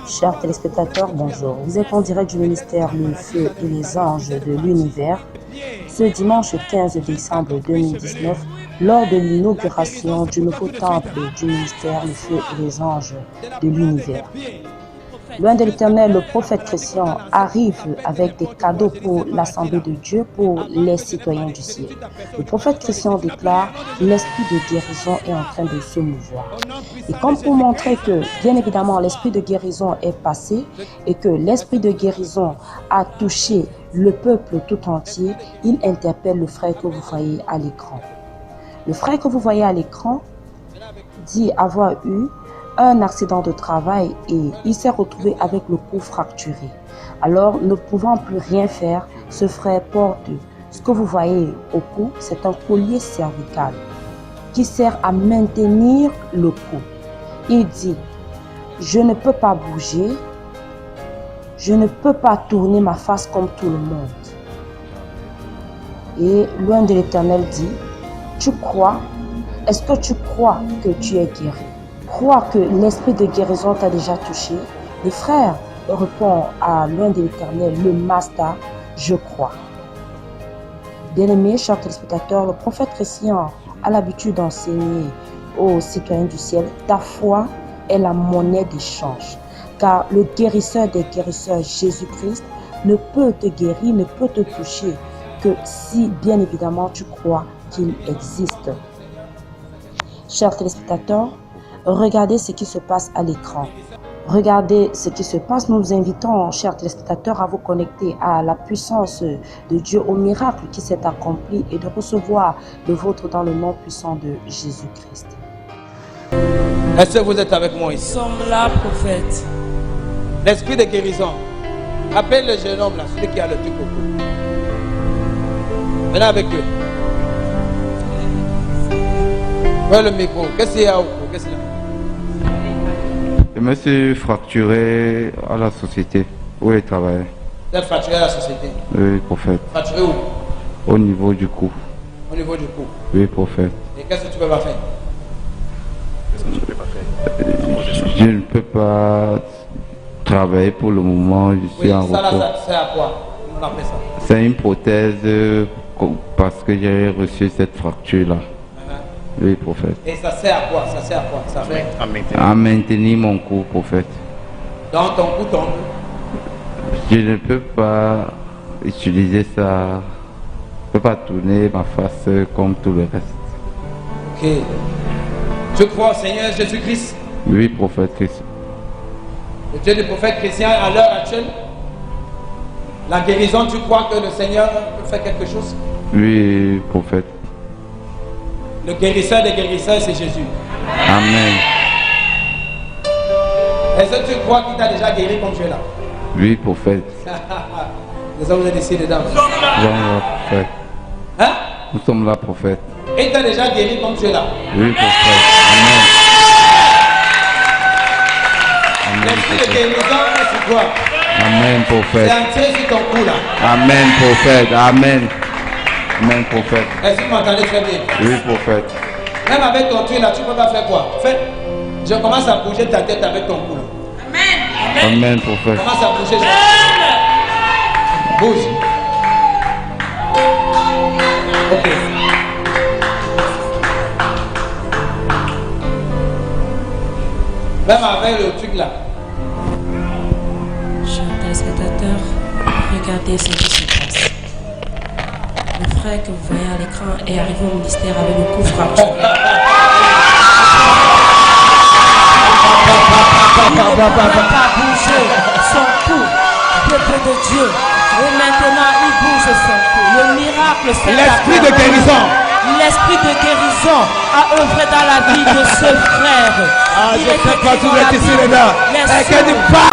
Chers téléspectateurs, bonjour. Vous êtes en direct du ministère Le Feu et les Anges de l'Univers. Ce dimanche 15 décembre 2019, lors de l'inauguration du nouveau temple du ministère Le Feu et les Anges de l'Univers. Loin de l'Éternel, le prophète Christian arrive avec des cadeaux pour l'Assemblée de Dieu, pour les citoyens du ciel. Le prophète Christian déclare « L'esprit de guérison est en train de se mouvoir ». Et comme pour montrer que, bien évidemment, l'esprit de guérison est passé et que l'esprit de guérison a touché le peuple tout entier, il interpelle le frère que vous voyez à l'écran. Le frère que vous voyez à l'écran dit avoir eu un accident de travail et il s'est retrouvé avec le cou fracturé. Alors, ne pouvant plus rien faire, ce frère porte ce que vous voyez au cou, c'est un collier cervical qui sert à maintenir le cou. Il dit, je ne peux pas bouger, je ne peux pas tourner ma face comme tout le monde. Et loin de l'Éternel dit, tu crois? Est-ce que tu crois que tu es guéri? Crois que l'esprit de guérison t'a déjà touché? Le frère répond à loin de l'Éternel, le master, je crois. Bien-aimés, chers téléspectateurs, le prophète Christian a l'habitude d'enseigner aux citoyens du ciel, ta foi est la monnaie d'échange. Car le guérisseur des guérisseurs, Jésus-Christ, ne peut te guérir, ne peut te toucher que si, bien évidemment, tu crois qu'il existe. Chers téléspectateurs, regardez ce qui se passe à l'écran. Regardez ce qui se passe. Nous vous invitons, chers téléspectateurs, à vous connecter à la puissance de Dieu, au miracle qui s'est accompli et de recevoir le vôtre dans le nom puissant de Jésus-Christ. Est-ce que vous êtes avec moi ici? Nous sommes là, prophète. L'esprit de guérison. Appelle le jeune homme là, celui qui a le truc au cou. Venez avec eux. Prends le micro. Qu'est-ce qu'il y a au cou? Qu'est-ce qu'il y a? Je me suis fracturé à la société où je travaillais. Vous êtes fracturé à la société? Oui, prophète. Fracturé où? Au niveau du cou. Au niveau du cou. Oui, prophète. Et qu'est-ce que tu peux pas faire? Je ne peux pas travailler pour le moment. Je suis en Oui, ça là, repos. ça sert à quoi? On appelle ça. C'est une prothèse parce que j'ai reçu cette fracture-là. Oui, prophète. Et ça sert à quoi? Ça sert à quoi? Ça fait À maintenir mon cou, prophète. dans ton cou, ton cou. Je ne peux pas utiliser ça. Je ne peux pas tourner ma face comme tout le reste. Ok. Tu crois au Seigneur Jésus-Christ? Oui, prophète Christ. Le Dieu du prophète Christian à l'heure actuelle? La guérison, tu crois que le Seigneur peut faire quelque chose? Oui, prophète. Le guérisseur des guérisseurs, c'est Jésus. Amen. Est-ce que tu crois qu'il t'a déjà guéri comme tu es là? Oui, prophète. Les hommes, vous êtes ici dedans. Nous sommes là, prophète. Hein? Nous sommes là, prophète. Et il t'a déjà guéri comme tu es là. Oui, prophète. Amen. Amen, L'esprit de prophète. guérison, c'est quoi? Amen, C'est prophète. entier sur ton cou là. Amen, prophète. Amen. Amen, prophète. Est-ce que vous m'entendez très bien? Oui, prophète. Même avec ton truc là, tu peux pas faire quoi? Fais. Je commence à bouger ta tête avec ton cou là. Amen, prophète. Commence à bouger. Bouge. Ok. Même avec le truc là. Chers téléspectateurs, regardez ce qui se passe. Le frère que vous voyez à l'écran est arrivé au ministère avec le cou fracturé. Il ne pouvait pas bouger son cou, peuple de Dieu. Et maintenant, il bouge son cou. Le miracle, c'est L'esprit de guérison. L'esprit de guérison a œuvré dans la vie de ce frère. Ah, Il je est sais écrit pas, dans vous la êtes ici Bible, dedans. les Et que sourds- tu parles.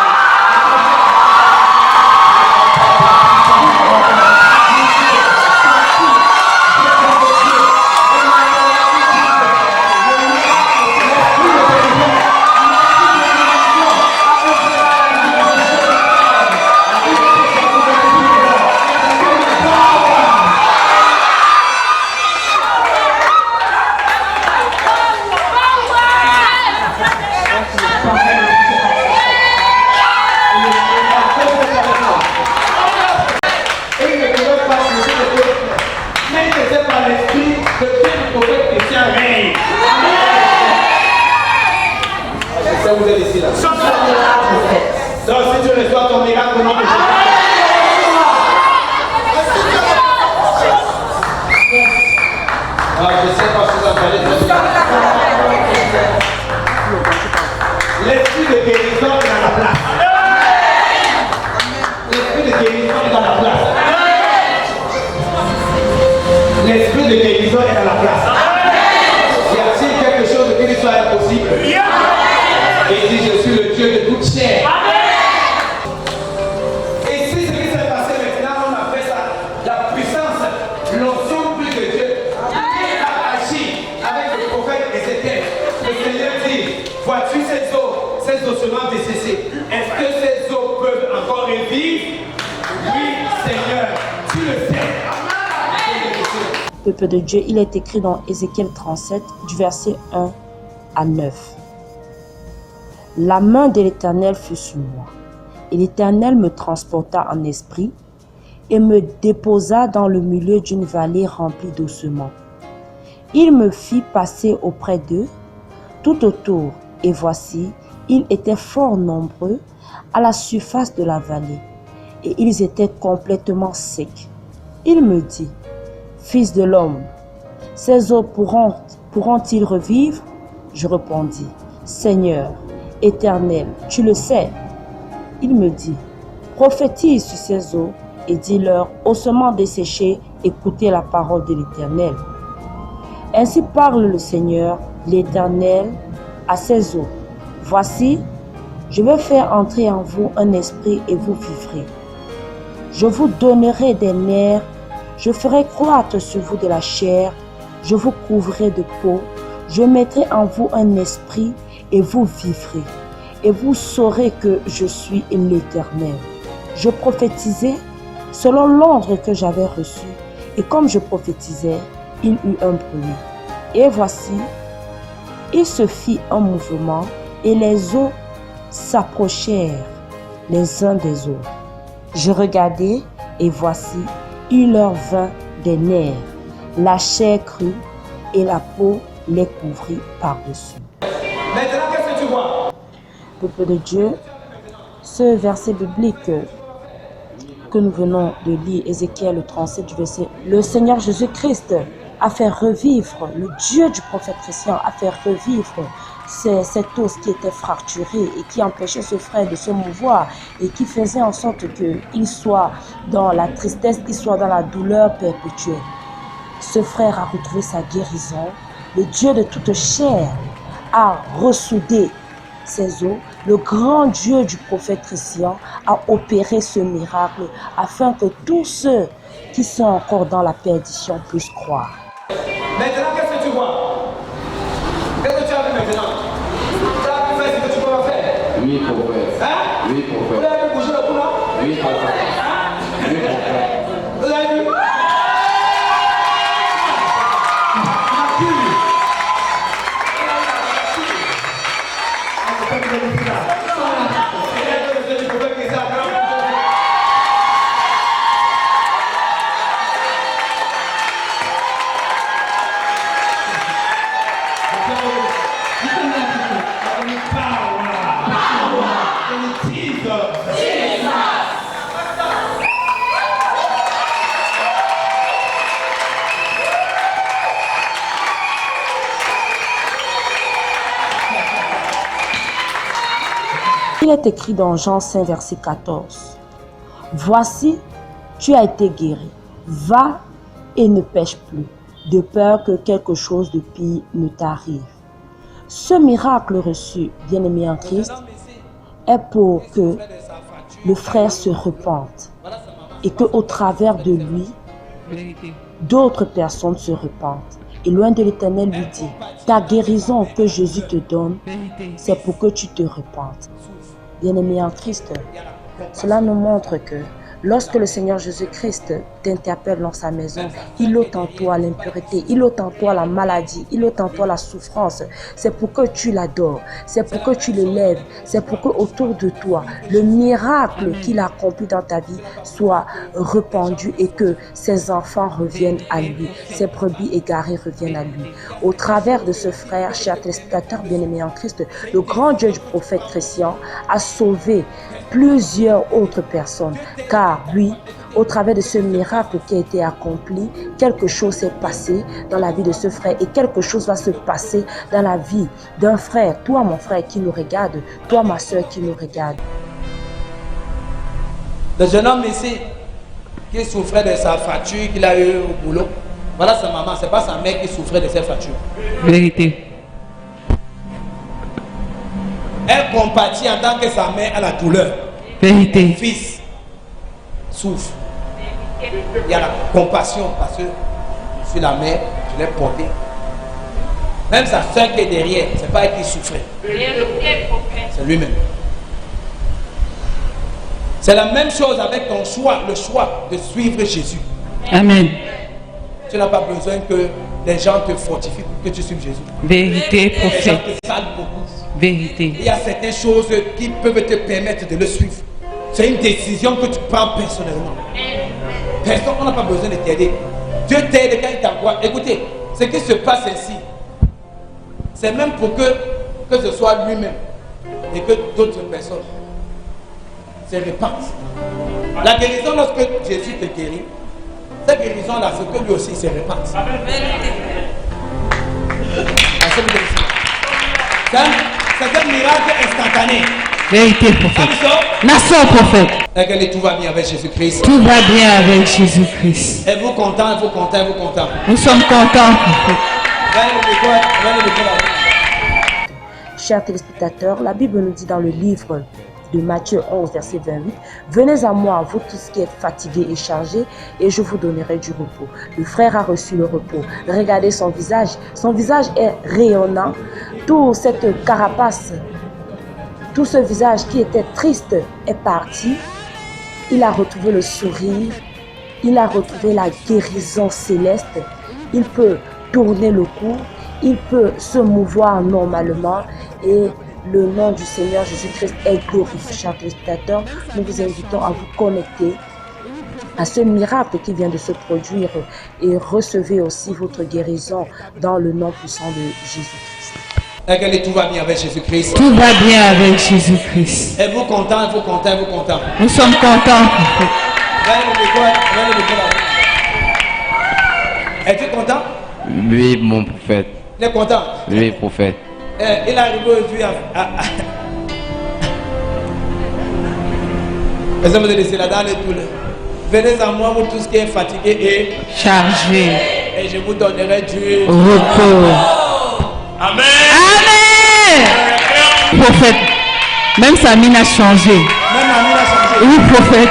chrétien règne. Je sais vous êtes ici là. Donc si tu reçois ton miracle au nom de Jésus. Ah, je sais pas si vous entendez très bien. L'esprit de guérison est dans la place. L'esprit de guérison est dans la place. L'esprit de guérison est dans la place. Y a-t-il quelque chose qui lui soit impossible? Il dit, je suis le Dieu de toute chair. Et si ce qui s'est passé maintenant, on appelle ça la puissance, l'onction plus de Dieu. Il a agi avec le prophète Ézéchiel. Le Seigneur dit, vois-tu ces eaux seront desséchées. Est-ce que ces eaux peuvent encore revivre? Oui, Seigneur, tu le sais. Peuple de Dieu, il est écrit dans Ézéchiel 37, du verset 1 à 9. La main de l'Éternel fut sur moi, et l'Éternel me transporta en esprit et me déposa dans le milieu d'une vallée remplie d'ossements. Il me fit passer auprès d'eux, tout autour, et voici, ils étaient fort nombreux à la surface de la vallée, et ils étaient complètement secs. Il me dit, Fils de l'homme, ces eaux pourront-ils revivre? Je répondis, Seigneur, Éternel, tu le sais. Il me dit, prophétise sur ces eaux et dis-leur, ossements desséchés, écoutez la parole de l'Éternel. Ainsi parle le Seigneur, l'Éternel, à ces eaux. Voici, je vais faire entrer en vous un esprit et vous vivrez. Je vous donnerai des nerfs, je ferai croître sur vous de la chair, je vous couvrirai de peau, je mettrai en vous un esprit et vous vivrez. Et vous saurez que je suis l'Éternel. Je prophétisais selon l'ordre que j'avais reçu, et comme je prophétisais, il eut un bruit. Et voici, il se fit un mouvement, et les eaux s'approchèrent les uns des autres. Je regardai, et voici, il leur vint des nerfs, la chair crue, et la peau les couvrit par-dessus. Maintenant, qu'est-ce que tu vois? Peuple de Dieu, ce verset biblique que nous venons de lire, Ézéchiel 37 du verset, le Seigneur Jésus-Christ a fait revivre, le Dieu du prophète Christian a fait revivre cet os qui était fracturé et qui empêchait ce frère de se mouvoir et qui faisait en sorte qu'il soit dans la tristesse, qu'il soit dans la douleur perpétuelle. Ce frère a retrouvé sa guérison. Le Dieu de toute chair a ressoudé ses os. Le grand Dieu du prophète Christian a opéré ce miracle afin que tous ceux qui sont encore dans la perdition puissent croire. Maintenant, qu'est-ce que tu vois? Qu'est-ce que tu as vu maintenant? Tu as pu faire ce que tu peux faire? Oui, prophète. Hein? Oui, Vous prophète. avez pu bouger le cou là? Oui, prophète. Oui, prophète. Vous avez vu? Il est écrit dans Jean 5, verset 14. Voici, tu as été guéri. Va et ne pêche plus, de peur que quelque chose de pire ne t'arrive. Ce miracle reçu, bien-aimé en Christ, est pour que le frère se repente et qu'au travers de lui, d'autres personnes se repentent. Et loin de l'Éternel lui dit, ta guérison que Jésus te donne, c'est pour que tu te repentes. Bien-aimé en Christ, cela nous montre que Lorsque le Seigneur Jésus-Christ t'interpelle dans sa maison, il ôte en toi l'impureté, il ôte en toi la maladie, il ôte en toi la souffrance. C'est pour que tu l'adores, c'est pour que tu l'élèves, c'est pour que autour de toi, le miracle qu'il a accompli dans ta vie soit répandu et que ses enfants reviennent à lui, ses brebis égarées reviennent à lui. Au travers de ce frère, chers téléspectateurs bien-aimés en Christ, le grand Dieu du prophète Christian a sauvé plusieurs autres personnes, car lui, au travers de ce miracle qui a été accompli, quelque chose s'est passé dans la vie de ce frère et quelque chose va se passer dans la vie d'un frère. Toi, mon frère qui nous regarde, toi, ma soeur qui nous regarde. Le jeune homme ici, qui souffrait de sa fracture qu'il a eue au boulot, voilà sa maman, c'est pas sa mère qui souffrait de ses fractures. Vérité. Elle compatit en tant que sa mère à la douleur. Vérité. Mon fils souffre. Il y a la compassion parce que je suis la mère, je l'ai portée. Même sa soeur qui est derrière, c'est pas elle qui souffrait. C'est lui-même. C'est la même chose avec ton choix, le choix de suivre Jésus. Amen. Tu n'as pas besoin que les gens te fortifient pour que tu suives Jésus. Vérité, Les gens prophète. te salent beaucoup. Vérité. Il y a certaines choses qui peuvent te permettre de le suivre. C'est une décision que tu prends personnellement. Personne, on n'a pas besoin de t'aider. Dieu t'aide quand il t'envoie. Écoutez, ce qui se passe ici, c'est même pour que ce soit lui-même et que d'autres personnes se répandent. La guérison, lorsque Jésus te guérit, cette guérison-là, c'est que lui aussi se répande. C'est un miracle instantané. Vérité, prophète. Nation, prophète. Et tout va bien avec Jésus-Christ. Tout va bien avec Jésus-Christ. Êtes-vous content, êtes-vous content, êtes-vous content? Nous sommes contents, prophète. Chers téléspectateurs, la Bible nous dit dans le livre de Matthieu 11, verset 28, « Venez à moi, vous tous qui êtes fatigués et chargés, et je vous donnerai du repos. » Le frère a reçu le repos. Regardez son visage est rayonnant. Toute cette carapace, tout ce visage qui était triste est parti. Il a retrouvé le sourire, il a retrouvé la guérison céleste. Il peut tourner le cou, il peut se mouvoir normalement et le nom du Seigneur Jésus-Christ est glorifié. Chers téléspectateurs, nous vous invitons à vous connecter à ce miracle qui vient de se produire et recevez aussi votre guérison dans le nom puissant de Jésus-Christ. Et tout va bien avec Jésus-Christ. Tout va bien avec Jésus-Christ. Êtes-vous content, êtes-vous content, êtes-vous content? Nous sommes contents, prophète. Es-tu content? Oui, mon prophète. Il est content? Oui, prophète. Il est arrivé aujourd'hui à... Vous laissez là dans les douleurs. Venez à moi, vous tous qui êtes fatigués et Chargé. je vous donnerai du Repos. Amen. Amen. Prophète. Même sa mine a changé. Même la mine a changé. Oui, prophète.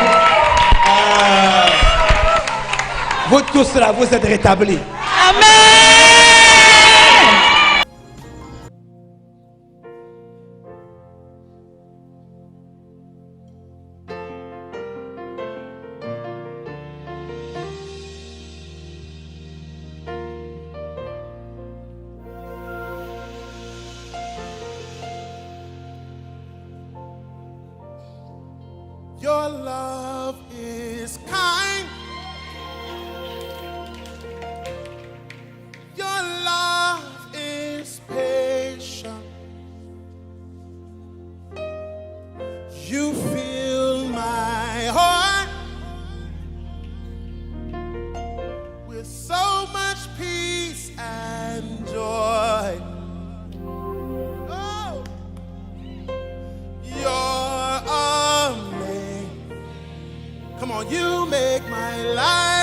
Vous tous là, vous êtes rétablis. Amen. Your love is kind. Your love is patient. You fill my heart with so much peace and joy. Oh, you're amazing. Come on, you make my life